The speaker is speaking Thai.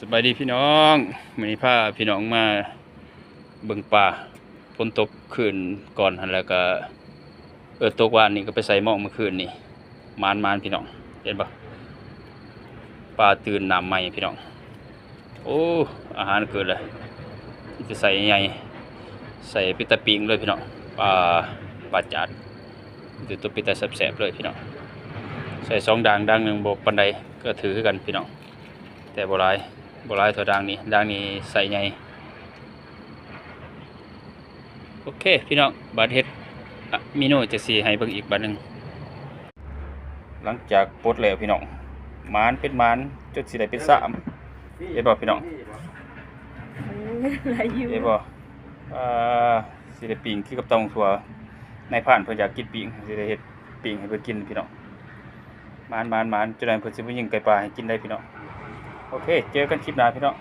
สบายดีพี่น้องมื้อนี้พาพี่น้องมาเบิ่งป่าฝนตกคืนก่อนหั่นแล้วก็ตกวานนี่ก็ไปใส่หม้องเมื่อคืนนี่มานพี่น้องเห็นบ่ปลาตื่นน้ำใหม่พี่น้องโอ้อาหารเกิดเลยจะใส่ใหญ่ใส่ปิตาปิงเลยพี่น้องปลาจาดตัวปิตาแซ่บๆเลยพี่น้องใส่2ด่างด่างนึงบ่ปานใดก็ถือคือกันพี่น้องแต่บ่หลายเท่าด่างนี้ใส่ใหญ่โอเคพี่น้องบัดเฮ็ดมีโน่จะสีให้เบิ่งอีกบัดนึงหลังจากปลดแล้วพี่น้องหมานเป็นหมานจนสิได้เป็น3เห็นบ่พี่น้องเห็นบ่สิได้ปิ้งคือกับตองถั่วนายพรานเพิ่นอยากกินปิ้งสิได้เฮ็ดปิ้งให้เพิ่นกินพี่น้องหมานจนนั้นเพิ่นสิบ่ยิงไก่ปลาให้กินได้พี่น้องโอเคเจอกันคลิปหน้าพี่น้อง